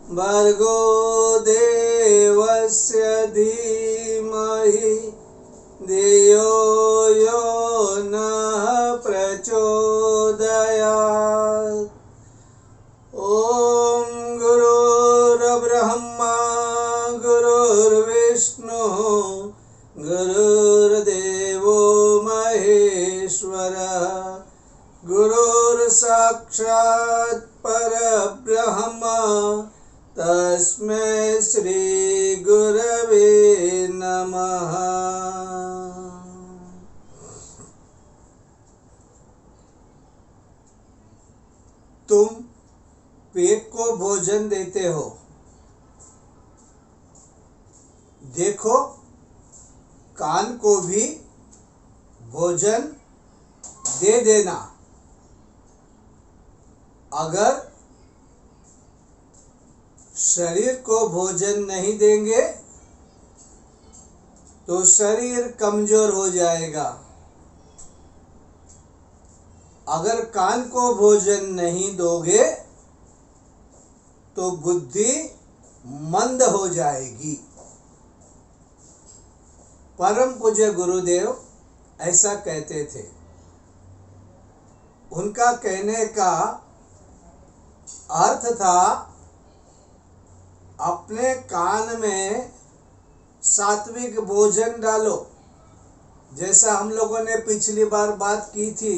भर्गो देवस्य धीमहि धियो यो नः प्रचोदयात्। ॐ गुरुर्ब्रह्मा गुरुर्विष्णुः गुरुर्देवो महेश्वरः गुरुर्साक्षात् परब्रह्म तस्मै श्री गुरवे नमः। तुम पेट को भोजन देते हो, देखो कान को भी भोजन दे देना। अगर शरीर को भोजन नहीं देंगे तो शरीर कमजोर हो जाएगा। अगर कान को भोजन नहीं दोगे तो बुद्धि मंद हो जाएगी। परम पूज्य गुरुदेव ऐसा कहते थे। उनका कहने का अर्थ था, अपने कान में सात्विक भोजन डालो। जैसा हम लोगों ने पिछली बार बात की थी,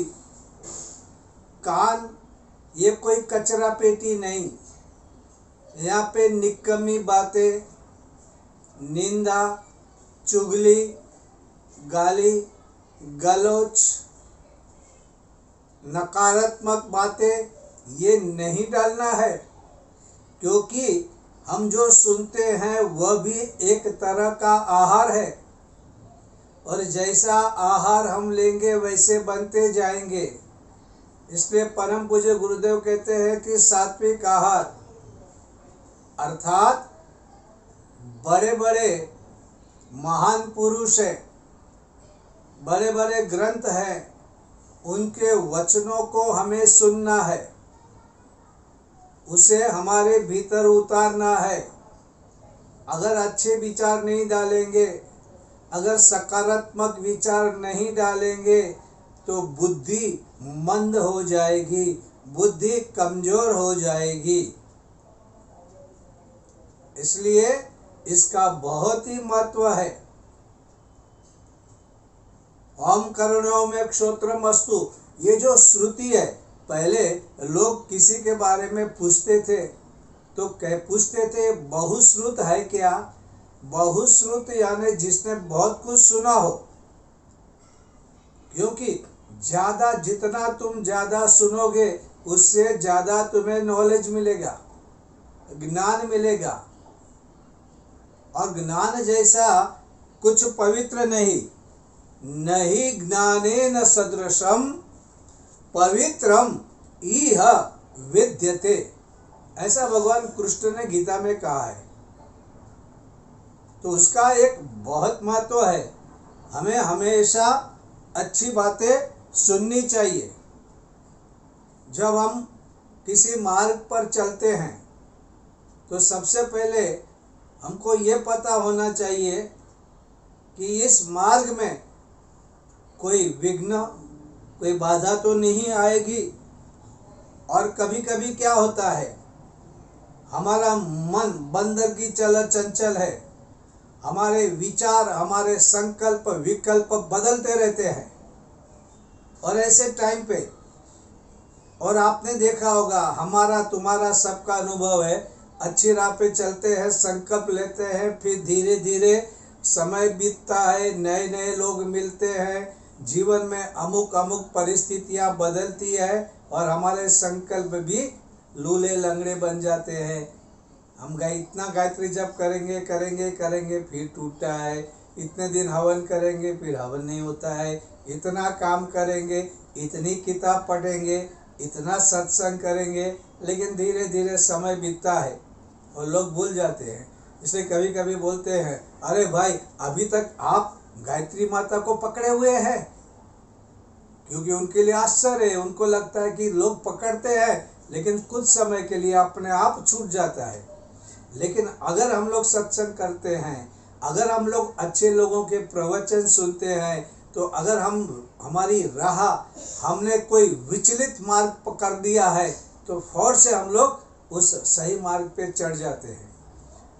कान ये कोई कचरा पेटी नहीं। यहाँ पे निकम्मी बातें, निंदा, चुगली, गाली गलौच, नकारात्मक बातें ये नहीं डालना है, क्योंकि हम जो सुनते हैं वह भी एक तरह का आहार है और जैसा आहार हम लेंगे वैसे बनते जाएंगे। इसलिए परम पूज्य गुरुदेव कहते हैं कि सात्विक आहार अर्थात बड़े बड़े महान पुरुष हैं, बड़े बड़े ग्रंथ हैं, उनके वचनों को हमें सुनना है, उसे हमारे भीतर उतारना है। अगर अच्छे विचार नहीं डालेंगे, अगर सकारात्मक विचार नहीं डालेंगे तो बुद्धि मंद हो जाएगी, बुद्धि कमजोर हो जाएगी। इसलिए इसका बहुत ही महत्व है। ओम करुणो में क्षोत्रमस्तु, ये जो श्रुति है, पहले लोग किसी के बारे में पूछते थे तो पूछते थे बहुश्रुत है क्या। बहुश्रुत यानी जिसने बहुत कुछ सुना हो, क्योंकि ज्यादा जितना तुम ज्यादा सुनोगे उससे ज्यादा तुम्हें नॉलेज मिलेगा, ज्ञान मिलेगा। और ज्ञान जैसा कुछ पवित्र नहीं, नहीं ज्ञानेन सदृशम पवित्रम इह विद्यते, ऐसा भगवान कृष्ण ने गीता में कहा है। तो उसका एक बहुत महत्व है। हमें हमेशा अच्छी बातें सुननी चाहिए। जब हम किसी मार्ग पर चलते हैं तो सबसे पहले हमको ये पता होना चाहिए कि इस मार्ग में कोई विघ्न, कोई बाधा तो नहीं आएगी। और कभी कभी क्या होता है, हमारा मन बंदर की चंचल है, हमारे विचार, हमारे संकल्प विकल्प बदलते रहते हैं। और ऐसे टाइम पे, और आपने देखा होगा, हमारा तुम्हारा सबका अनुभव है, अच्छी राह पे चलते हैं, संकल्प लेते हैं, फिर धीरे धीरे समय बीतता है, नए नए लोग मिलते हैं, जीवन में अमुक अमुक परिस्थितियां बदलती है और हमारे संकल्प भी लूले लंगड़े बन जाते हैं। हम इतना गायत्री जप करेंगे करेंगे करेंगे, फिर टूटता है। इतने दिन हवन करेंगे, फिर हवन नहीं होता है। इतना काम करेंगे, इतनी किताब पढ़ेंगे, इतना सत्संग करेंगे, लेकिन धीरे धीरे समय बीतता है और लोग भूल जाते हैं। इसलिए कभी कभी बोलते हैं, अरे भाई अभी तक आप गायत्री माता को पकड़े हुए हैं, क्योंकि उनके लिए आश्चर्य है। उनको लगता है कि लोग पकड़ते हैं लेकिन कुछ समय के लिए अपने आप छूट जाता है। लेकिन अगर हम लोग सत्संग करते हैं, अगर हम लोग अच्छे लोगों के प्रवचन सुनते हैं, तो अगर हमारी राह हमने कोई विचलित मार्ग पकड़ दिया है तो फौर से हम लोग उस सही मार्ग पे चढ़ जाते हैं।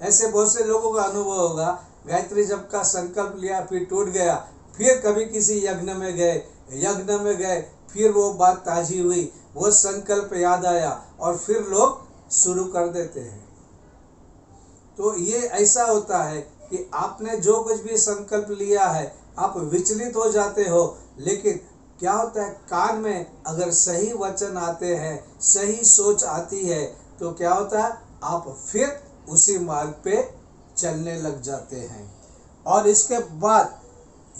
ऐसे बहुत से लोगों का अनुभव होगा, गायत्री जप का संकल्प लिया फिर टूट गया, फिर कभी किसी यज्ञ में गए, फिर वो बात ताजी हुई, वो संकल्प याद आया और फिर लोग शुरू कर देते हैं। तो ये ऐसा होता है कि आपने जो कुछ भी संकल्प लिया है आप विचलित हो जाते हो, लेकिन क्या होता है, कान में अगर सही वचन आते हैं, सही सोच आती है, तो क्या होता है, आप फिर उसी मार्ग पे चलने लग जाते हैं। और इसके बाद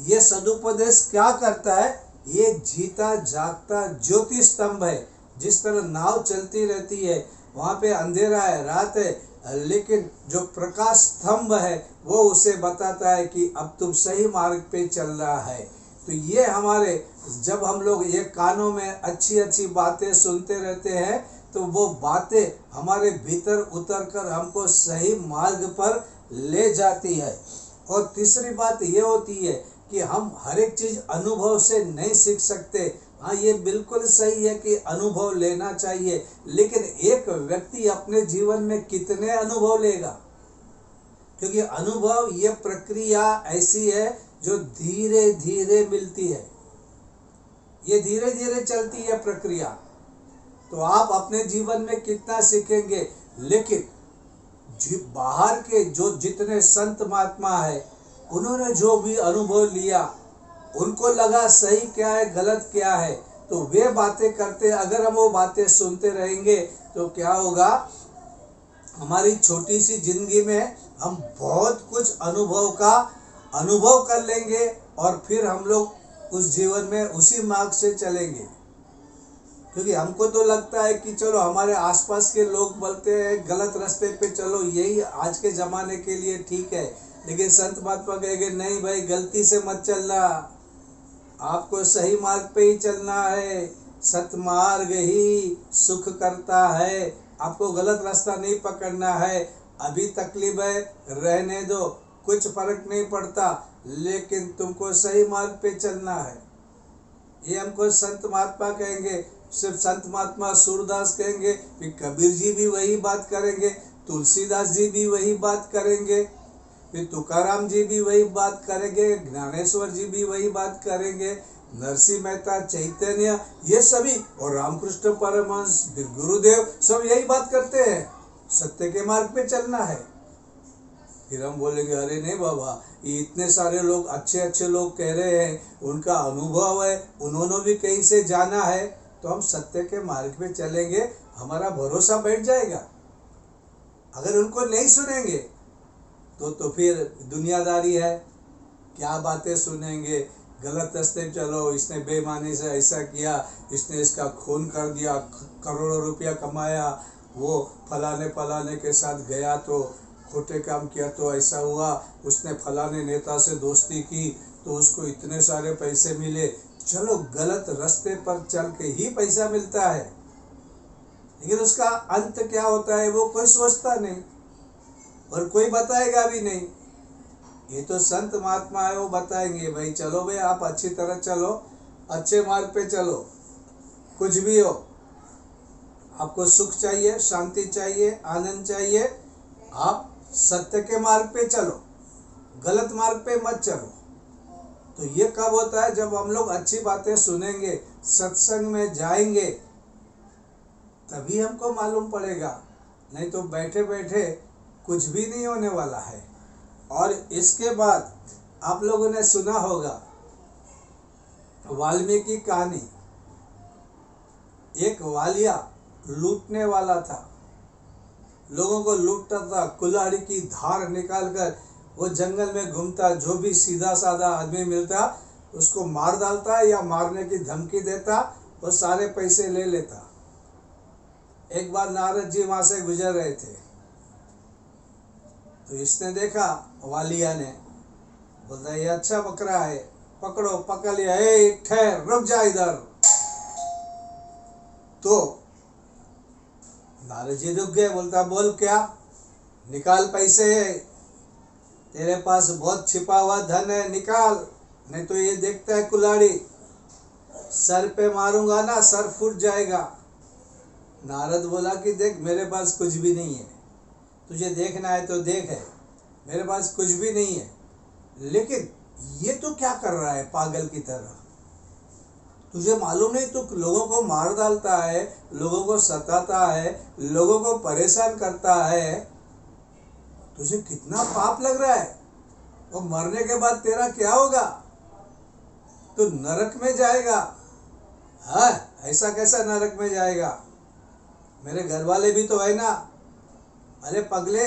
ये सदुपदेश क्या करता है, ये जीता जागता ज्योति स्तंभ है। जिस तरह नाव चलती रहती है, वहाँ पे अंधेरा है, रात है, लेकिन जो प्रकाश स्तंभ है वो उसे बताता है कि अब तुम सही मार्ग पे चल रहा है। तो ये हमारे, जब हम लोग ये कानों में अच्छी अच्छी बातें सुनते रहते हैं तो वो बातें हमारे भीतर उतर कर हमको सही मार्ग पर ले जाती है। और तीसरी बात ये होती है कि हम हर एक चीज़ अनुभव से नहीं सीख सकते। हाँ, ये बिल्कुल सही है कि अनुभव लेना चाहिए, लेकिन एक व्यक्ति अपने जीवन में कितने अनुभव लेगा, क्योंकि अनुभव ये प्रक्रिया ऐसी है जो धीरे धीरे मिलती है, ये धीरे धीरे चलती है प्रक्रिया। तो आप अपने जीवन में कितना सीखेंगे, लेकिन बाहर के जो जितने संत महात्मा है उन्होंने जो भी अनुभव लिया, उनको लगा सही क्या है गलत क्या है, तो वे बातें करते, अगर हम वो बातें सुनते रहेंगे तो क्या होगा, हमारी छोटी सी जिंदगी में हम बहुत कुछ अनुभव कर लेंगे और फिर हम लोग उस जीवन में उसी मार्ग से चलेंगे। क्योंकि हमको तो लगता है कि चलो हमारे आसपास के लोग बोलते हैं गलत रास्ते पे चलो, यही आज के ज़माने के लिए ठीक है, लेकिन संत महात्मा कहेंगे नहीं भाई, गलती से मत चलना, आपको सही मार्ग पे ही चलना है, सतमार्ग ही सुख करता है, आपको गलत रास्ता नहीं पकड़ना है। अभी तकलीफ है, रहने दो, कुछ फर्क नहीं पड़ता, लेकिन तुमको सही मार्ग पे चलना है। ये हमको संत महात्मा कहेंगे। सिर्फ संत महात्मा सूरदास कहेंगे, फिर कबीर जी भी वही बात करेंगे, तुलसीदास जी भी वही बात करेंगे, फिर तुकाराम जी भी वही बात करेंगे, ज्ञानेश्वर जी भी वही बात करेंगे, नरसिंह मेहता, चैतन्य, ये सभी, और रामकृष्ण परमहंस, फिर गुरुदेव, सब यही बात करते हैं, सत्य के मार्ग पे चलना है। फिर हम बोलेंगे अरे नहीं बाबा, ये इतने सारे लोग अच्छे अच्छे लोग कह रहे हैं, उनका अनुभव है, उन्होंने भी कहीं से जाना है, तो हम सत्य के मार्ग पे चलेंगे, हमारा भरोसा बैठ जाएगा। अगर उनको नहीं सुनेंगे तो फिर दुनियादारी है, क्या बातें सुनेंगे, गलत रास्ते चलो, इसने बेईमानी से ऐसा किया, इसने इसका खून कर दिया, करोड़ों रुपया कमाया, वो फलाने के साथ गया तो खोटे काम किया तो ऐसा हुआ, उसने फलाने नेता से दोस्ती की तो उसको इतने सारे पैसे मिले। चलो, गलत रास्ते पर चल के ही पैसा मिलता है, लेकिन उसका अंत क्या होता है वो कोई सोचता नहीं और कोई बताएगा भी नहीं। ये तो संत महात्मा है, वो बताएंगे भाई चलो भाई, आप अच्छी तरह चलो, अच्छे मार्ग पे चलो, कुछ भी हो, आपको सुख चाहिए, शांति चाहिए, आनंद चाहिए, आप सत्य के मार्ग पे चलो, गलत मार्ग पे मत चलो। तो ये कब होता है, जब हम लोग अच्छी बातें सुनेंगे, सत्संग में जाएंगे, तभी हमको मालूम पड़ेगा, नहीं तो बैठे बैठे कुछ भी नहीं होने वाला है। और इसके बाद आप लोगों ने सुना होगा वाल्मीकि कहानी। एक वालिया लूटने वाला था, लोगों को लूटता था, कुल्हाड़ी की धार निकालकर वो जंगल में घूमता, जो भी सीधा साधा आदमी मिलता उसको मार डालता या मारने की धमकी देता, वो सारे पैसे ले लेता। एक बार नारद जी वहां से गुजर रहे थे, तो इसने देखा, वालिया ने बोलता ये अच्छा बकरा है, पकड़ो, पकड़ लिया, ठहर, रुक जा इधर। तो नारद जी रुक गए, बोलता बोल क्या। निकाल पैसे, तेरे पास बहुत छिपा हुआ धन है, निकाल, नहीं तो ये देखता है कुल्हाड़ी, सर पे मारूंगा ना सर फूट जाएगा। नारद बोला कि देख मेरे पास कुछ भी नहीं है, तुझे देखना है तो देख, है मेरे पास कुछ भी नहीं है, लेकिन ये तो क्या कर रहा है पागल की तरह, तुझे मालूम नहीं तू लोगों को मार डालता है, लोगों को सताता है, लोगों को परेशान करता है, तुझे कितना पाप लग रहा है, और मरने के बाद तेरा क्या होगा, तो नरक में जाएगा। हाँ, ऐसा कैसा नरक में जाएगा, मेरे घर वाले भी तो है ना। अरे पगले,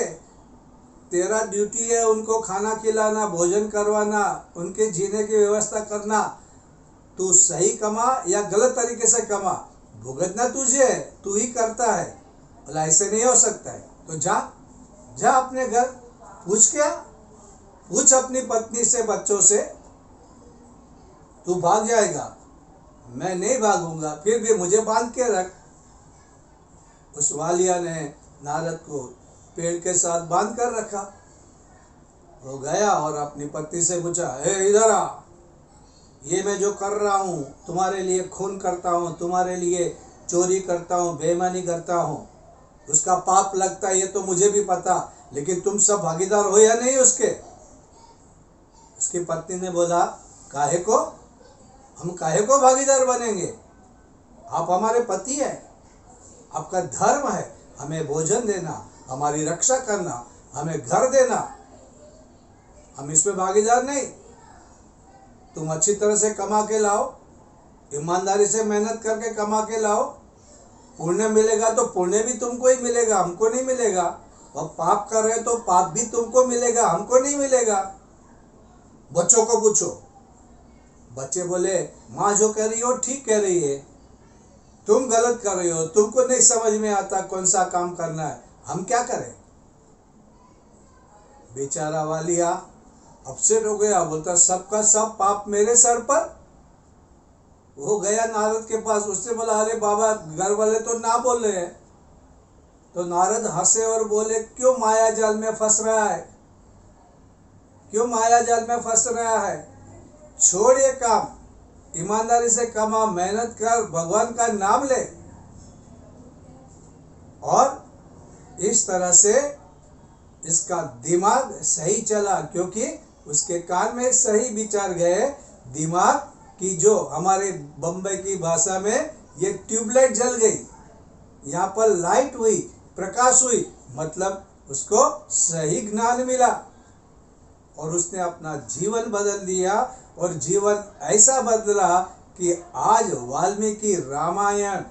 तेरा ड्यूटी है उनको खाना खिलाना, भोजन करवाना, उनके जीने की व्यवस्था करना, तू सही कमा या गलत तरीके से कमा, भुगतना तुझे है, तू ही करता है, बोला ऐसे नहीं हो सकता है, तो जा जा अपने घर, पूछ क्या, पूछ अपनी पत्नी से, बच्चों से, तू भाग जाएगा, मैं नहीं भागूंगा, फिर भी मुझे बांध के रख। उस वालिया ने नारद को पेड़ के साथ बांध कर रखा। वो गया और अपनी पत्नी से पूछा, हे इधर आ, ये मैं जो कर रहा हूँ तुम्हारे लिए खून करता हूँ, तुम्हारे लिए चोरी करता हूँ, बेईमानी करता हूँ, उसका पाप लगता है ये तो मुझे भी पता, लेकिन तुम सब भागीदार हो या नहीं उसके। उसकी पत्नी ने बोला, काहे को, हम काहे को भागीदार बनेंगे, आप हमारे पति हैं, आपका धर्म है हमें भोजन देना, हमारी रक्षा करना, हमें घर देना, हम इसमें भागीदार नहीं। तुम अच्छी तरह से कमा के लाओ, ईमानदारी से मेहनत करके कमा के लाओ, पुण्य मिलेगा तो पुण्य भी तुमको ही मिलेगा, हमको नहीं मिलेगा, और पाप कर रहे तो पाप भी तुमको मिलेगा, हमको नहीं मिलेगा। बच्चों को पूछो, बच्चे बोले माँ जो कह रही हो ठीक कह रही है, तुम गलत कर रही हो, तुमको नहीं समझ में आता कौन सा काम करना है, हम क्या करें। बेचारा वालिया अपसेट हो गया, बोलता सबका सब पाप मेरे सर पर। वो गया नारद के पास, उससे बोला अरे बाबा घर वाले तो ना बोल रहे हैं। तो नारद हंसे और बोले, क्यों माया जाल में फंस रहा है, क्यों माया जाल में फंस रहा है, छोड़ ये काम, ईमानदारी से कमा, मेहनत कर, भगवान का नाम ले। और इस तरह से इसका दिमाग सही चला, क्योंकि उसके कान में सही विचार गए, दिमाग की जो हमारे बम्बई की भाषा में ये ट्यूबलाइट जल गई, यहाँ पर लाइट हुई, प्रकाश हुई, मतलब उसको सही ज्ञान मिला और उसने अपना जीवन बदल दिया। और जीवन ऐसा बदला कि आज वाल्मीकि रामायण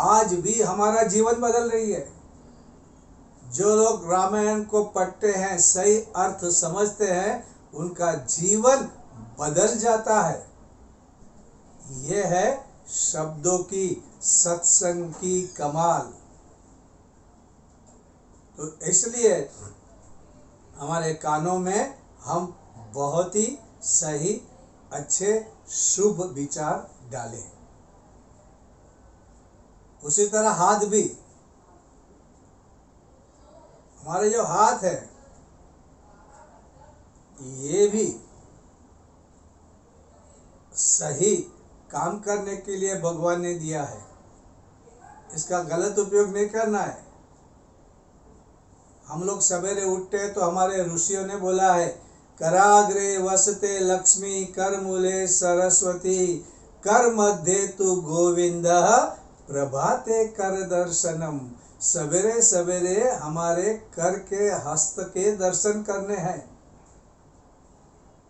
आज भी हमारा जीवन बदल रही है। जो लोग रामायण को पढ़ते हैं, सही अर्थ समझते हैं, उनका जीवन बदल जाता है। यह है शब्दों की, सत्संग की कमाल। तो इसलिए हमारे कानों में हम बहुत ही सही, अच्छे, शुभ विचार डालें। उसी तरह हाथ भी, हमारे जो हाथ है ये भी सही काम करने के लिए भगवान ने दिया है, इसका गलत उपयोग नहीं करना है। हम लोग सवेरे उठते हैं तो हमारे ऋषियों ने बोला है, कराग्रे वसते लक्ष्मी, कर मूले सरस्वती, कर मध्य तु गोविंद, प्रभाते कर दर्शनम। सवेरे सवेरे हमारे कर के, हस्त के दर्शन करने हैं।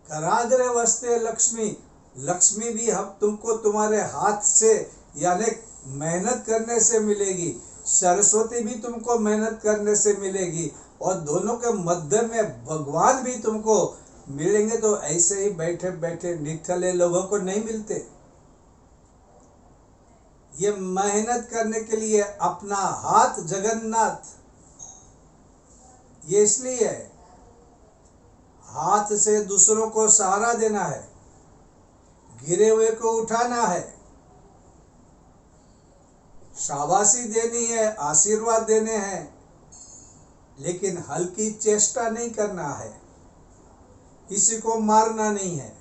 कराग्रे वसते लक्ष्मी, लक्ष्मी भी हम तुमको तुम्हारे हाथ से यानी मेहनत करने से मिलेगी, सरस्वती भी तुमको मेहनत करने से मिलेगी, और दोनों के मध्य में भगवान भी तुमको मिलेंगे। तो ऐसे ही बैठे बैठे निठल्ले लोगों को नहीं मिलते। ये मेहनत करने के लिए अपना हाथ जगन्नाथ, ये इसलिए है, हाथ से दूसरों को सहारा देना है, गिरे हुए को उठाना है, शाबाशी देनी है, आशीर्वाद देने हैं, लेकिन हल्की चेष्टा नहीं करना है, किसी को मारना नहीं है,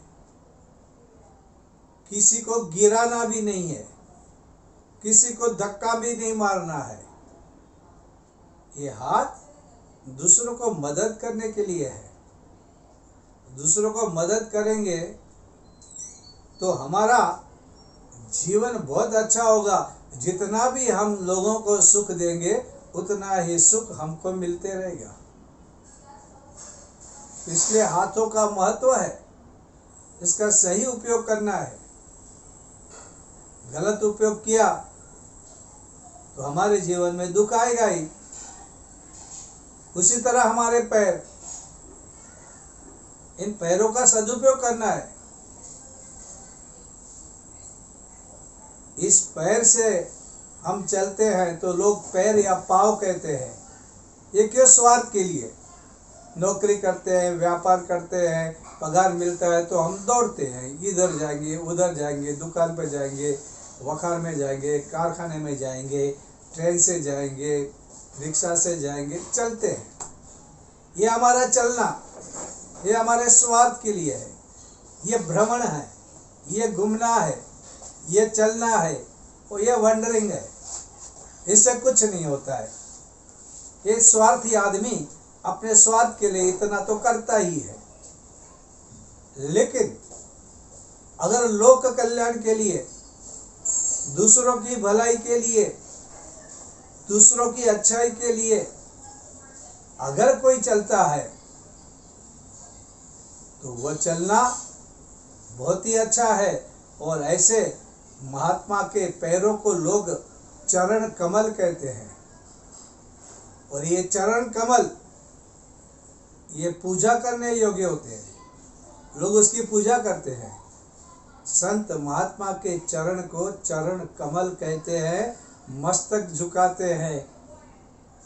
किसी को गिराना भी नहीं है, किसी को धक्का भी नहीं मारना है। ये हाथ दूसरों को मदद करने के लिए है। दूसरों को मदद करेंगे तो हमारा जीवन बहुत अच्छा होगा। जितना भी हम लोगों को सुख देंगे उतना ही सुख हमको मिलते रहेगा। इसलिए हाथों का महत्व है, इसका सही उपयोग करना है। गलत उपयोग किया तो हमारे जीवन में दुख आएगा ही। उसी तरह हमारे पैर, इन पैरों का सदुपयोग करना है। इस पैर से हम चलते हैं तो लोग पैर या पाँव कहते हैं। ये क्यों? स्वार्थ के लिए। नौकरी करते हैं, व्यापार करते हैं, पगार मिलता है तो हम दौड़ते हैं, इधर जाएंगे उधर जाएंगे, दुकान पर जाएंगे, वखार में जाएंगे, कारखाने में जाएंगे, ट्रेन से जाएंगे, रिक्शा से जाएंगे, चलते हैं। ये हमारा चलना, ये हमारे स्वार्थ के लिए है। ये भ्रमण है, ये घूमना है, ये चलना है और ये वंडरिंग है। इससे कुछ नहीं होता है। ये स्वार्थी आदमी अपने स्वार्थ के लिए इतना तो करता ही है। लेकिन अगर लोक कल्याण के लिए, दूसरों की भलाई के लिए, दूसरों की अच्छाई के लिए अगर कोई चलता है तो वह चलना बहुत ही अच्छा है। और ऐसे महात्मा के पैरों को लोग चरण कमल कहते हैं। और ये चरण कमल ये पूजा करने योग्य होते हैं। लोग उसकी पूजा करते हैं। संत महात्मा के चरण को चरण कमल कहते हैं। मस्तक झुकाते हैं,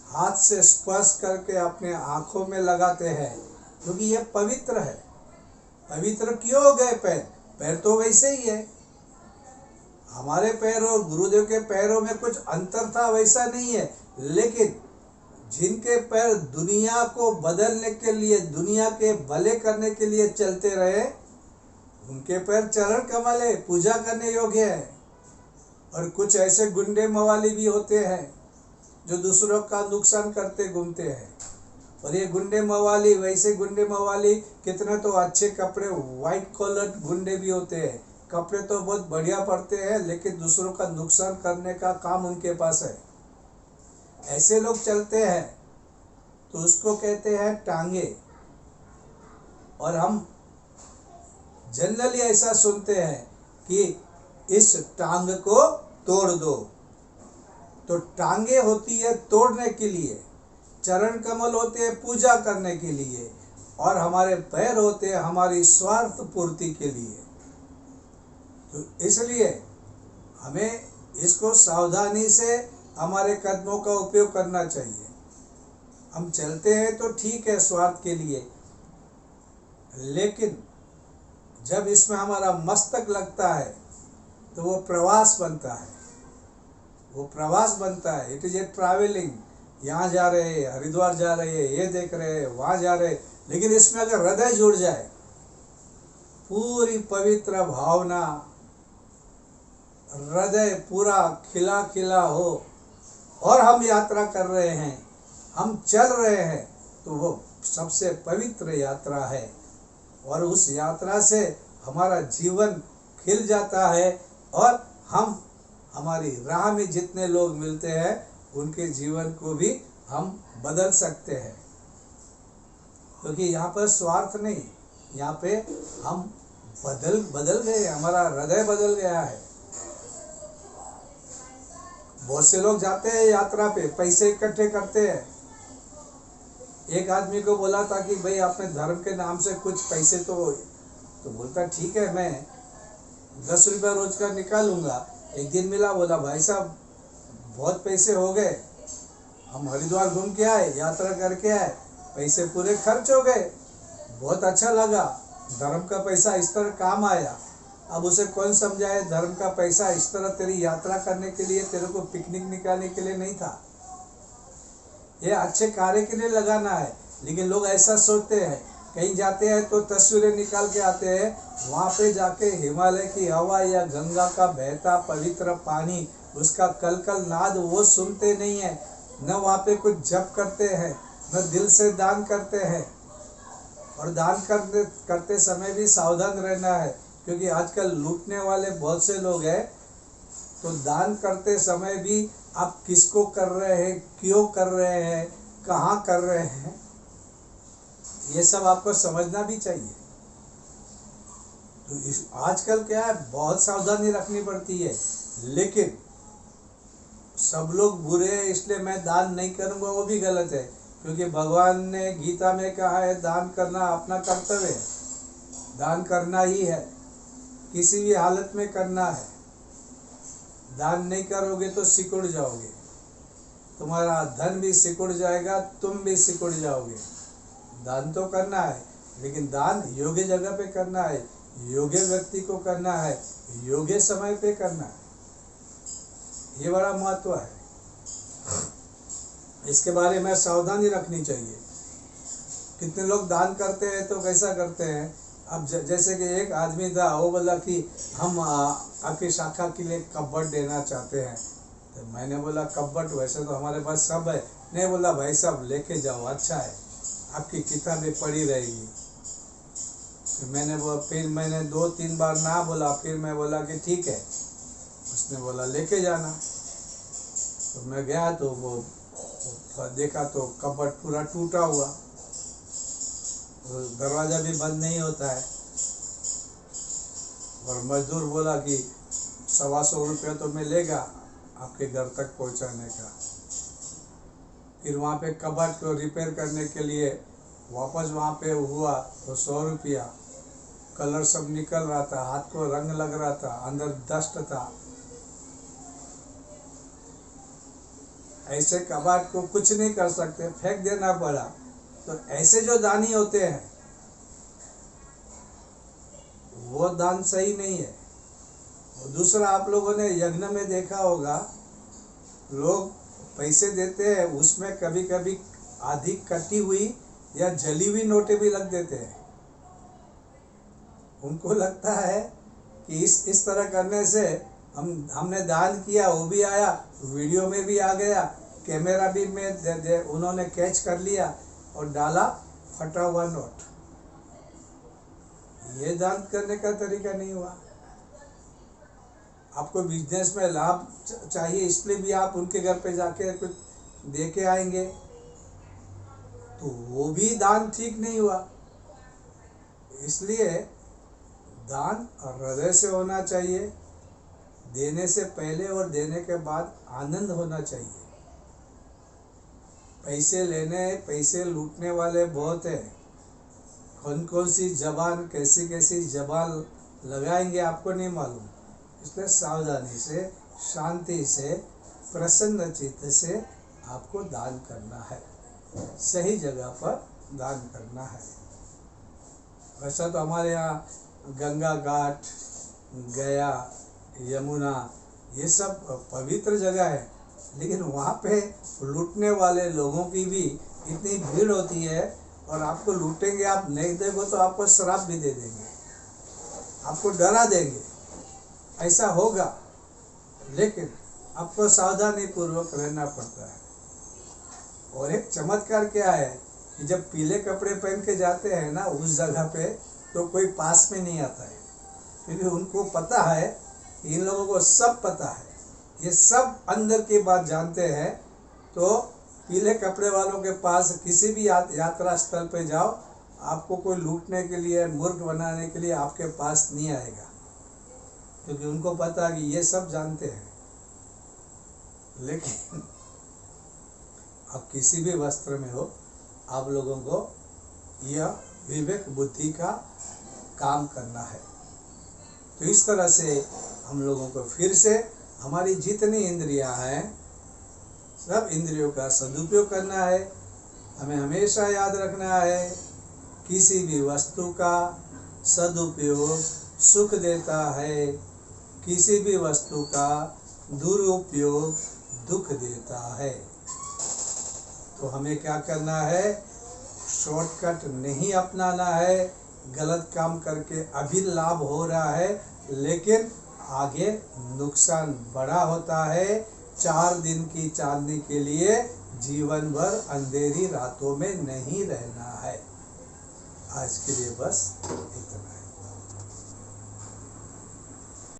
हाथ से स्पर्श करके अपने आंखों में लगाते हैं, क्योंकि ये पवित्र है। पवित्र क्यों हो गए पैर? पैर तो वैसे ही है। हमारे पैर और गुरुदेव के पैरों में कुछ अंतर था वैसा नहीं है। लेकिन जिनके पैर दुनिया को बदलने के लिए, दुनिया के भले करने के लिए चलते रहे, उनके पैर चरण कमल है, पूजा करने योग्य है। और कुछ ऐसे गुंडे मवाली भी होते हैं जो दूसरों का नुकसान करते घूमते हैं। और ये गुंडे मवाली, वैसे गुंडे मवाली कितने तो अच्छे कपड़े, वाइट कॉलर गुंडे भी होते हैं, कपड़े तो बहुत बढ़िया पड़ते हैं, लेकिन दूसरों का नुकसान करने का काम उनके पास है। ऐसे लोग चलते हैं तो उसको कहते हैं टांगे। और हम जनरली ऐसा सुनते हैं कि इस टांग को तोड़ दो। तो टांगे होती है तोड़ने के लिए, चरण कमल होते हैं पूजा करने के लिए, और हमारे पैर होते हैं हमारी स्वार्थ पूर्ति के लिए। तो इसलिए हमें इसको सावधानी से हमारे कदमों का उपयोग करना चाहिए। हम चलते हैं तो ठीक है स्वार्थ के लिए, लेकिन जब इसमें हमारा मस्तक लगता है तो वो प्रवास बनता है। वो प्रवास बनता है। It is a travelling. यहाँ जा रहे हैं, हरिद्वार जा रहे हैं, ये देख रहे हैं, वहाँ जा रहे हैं। लेकिन इसमें अगर हृदय जुड़ जाए, पूरी पवित्र भावना, हृदय पूरा खिला खिला हो और हम यात्रा कर रहे हैं, हम चल रहे हैं, तो वो सबसे पवित्र यात्रा है। और उस यात्रा से हमारा जीवन खिल जाता है और हम हमारी राह में जितने लोग मिलते हैं उनके जीवन को भी हम बदल सकते हैं। क्योंकि यहाँ पर स्वार्थ नहीं, यहाँ पे हम बदल गए, हमारा हृदय बदल गया है। बहुत से लोग जाते हैं यात्रा पे, पैसे इकट्ठे करते हैं। एक आदमी को बोला था कि भाई अपने धर्म के नाम से कुछ पैसे तो बोलता ठीक है, मैं 10 रुपया रोज का निकालूंगा। एक दिन मिला, बोला भाई साहब बहुत पैसे हो गए, हम हरिद्वार घूम के आए, यात्रा करके आए, पैसे पूरे खर्च हो गए, बहुत अच्छा लगा, धर्म का पैसा इस तरह काम आया। अब उसे कौन समझाए, धर्म का पैसा इस तरह तेरी यात्रा करने के लिए, तेरे को पिकनिक निकालने के लिए नहीं था। ये अच्छे कार्य के लिए लगाना है। लेकिन लोग ऐसा सोचते हैं, कहीं जाते हैं तो तस्वीरें निकाल के आते हैं, वहाँ पे जाके हिमालय की हवा या गंगा का बहता पवित्र पानी, उसका कलकल नाद वो सुनते नहीं है, न वहाँ पे कुछ जप करते हैं, न दिल से दान करते हैं। और दान करते समय भी सावधान रहना है, क्योंकि आजकल लूटने वाले बहुत से लोग हैं। तो दान करते समय भी आप किसको कर रहे हैं, क्यों कर रहे हैं, कहाँ कर रहे हैं, ये सब आपको समझना भी चाहिए। तो आजकल क्या है, बहुत सावधानी रखनी पड़ती है। लेकिन सब लोग बुरे हैं इसलिए मैं दान नहीं करूँगा, वो भी गलत है। क्योंकि भगवान ने गीता में कहा है दान करना अपना कर्तव्य है, दान करना ही है, किसी भी हालत में करना है। दान नहीं करोगे तो सिकुड़ जाओगे, तुम्हारा धन भी सिकुड़ जाएगा, तुम भी सिकुड़ जाओगे। दान तो करना है, लेकिन दान योग्य जगह पे करना है, योग्य व्यक्ति को करना है, योग्य समय पे करना है। ये बड़ा महत्व है, इसके बारे में सावधानी रखनी चाहिए। कितने लोग दान करते हैं तो कैसा करते हैं। अब जैसे कि एक आदमी था, वो बोला कि हम आपकी शाखा के लिए कब्बट देना चाहते हैं। तो मैंने बोला कब्बट वैसे तो हमारे पास सब है। नहीं, बोला भाई साहब लेके जाओ, अच्छा है, आपकी किताबें पड़ी रहेगी। फिर मैंने 2-3 बार ना बोला, फिर मैं बोला कि ठीक है। उसने बोला लेके जाना। तो मैं गया तो वो देखा तो कबर्ड पूरा टूटा हुआ, दरवाजा भी बंद नहीं होता है। और मजदूर बोला कि 125 रुपया तो मिलेगा आपके घर तक पहुंचाने का। फिर वहाँ पे कबर्ड को रिपेयर करने के लिए वापस वहाँ पे हुआ तो 100 रुपया। कलर सब निकल रहा था, हाथ को रंग लग रहा था, अंदर डस्ट था। ऐसे कबाड़ को कुछ नहीं कर सकते, फेंक देना पड़ा। तो ऐसे जो दानी होते हैं वो दान सही नहीं है। दूसरा, आप लोगों ने यज्ञ में देखा होगा, लोग पैसे देते हैं, उसमें कभी कभी आधी कटी हुई या जली हुई नोटें भी लग देते हैं। उनको लगता है कि इस तरह करने से हमने दान किया, वो भी आया, वीडियो में भी आ गया, कैमरा भी में उन्होंने कैच कर लिया और डाला फटा हुआ नोट। ये दान करने का तरीका नहीं हुआ। आपको बिजनेस में लाभ चाहिए, इसलिए भी आप उनके घर पे जाके कुछ दे के आएंगे, तो वो भी दान ठीक नहीं हुआ। इसलिए दान हृदय से होना चाहिए, देने से पहले और देने के बाद आनंद होना चाहिए। पैसे लूटने वाले बहुत हैं। कौन सी जबान, कैसी जबान लगाएंगे आपको नहीं मालूम। इसलिए सावधानी से, शांति से, प्रसन्न चित्त से आपको दान करना है, सही जगह पर दान करना है। वैसा तो हमारे यहाँ गंगा घाट, गया, यमुना, ये सब पवित्र जगह है, लेकिन वहाँ पे लूटने वाले लोगों की भी इतनी भीड़ होती है, और आपको लूटेंगे, आप नहीं देखो तो आपको शराब भी दे देंगे, आपको डरा देंगे, ऐसा होगा। लेकिन आपको सावधानी पूर्वक रहना पड़ता है। और एक चमत्कार क्या है कि जब पीले कपड़े पहन के जाते हैं ना उस जगह पे, तो कोई पास में नहीं आता है, क्योंकि उनको पता है, इन लोगों को सब पता है, ये सब अंदर की बात जानते हैं। तो पीले कपड़े वालों के पास किसी भी यात्रा स्थल पे जाओ, आपको कोई लूटने के लिए, मूर्ख बनाने के लिए आपके पास नहीं आएगा, क्योंकि उनको पता कि ये सब जानते हैं। लेकिन आप किसी भी वस्त्र में हो, आप लोगों को यह विवेक बुद्धि का काम करना है। तो इस तरह से हम लोगों को फिर से हमारी जितनी इंद्रियां हैं, सब इंद्रियों का सदुपयोग करना है। हमें हमेशा याद रखना है, किसी भी वस्तु का सदुपयोग सुख देता है, किसी भी वस्तु का दुरुपयोग दुख देता है। तो हमें क्या करना है, शॉर्टकट नहीं अपनाना है। गलत काम करके अभी लाभ हो रहा है लेकिन आगे नुकसान बड़ा होता है। 4 दिन की चांदनी के लिए जीवन भर अंधेरी रातों में नहीं रहना है। आज के लिए बस इतना है।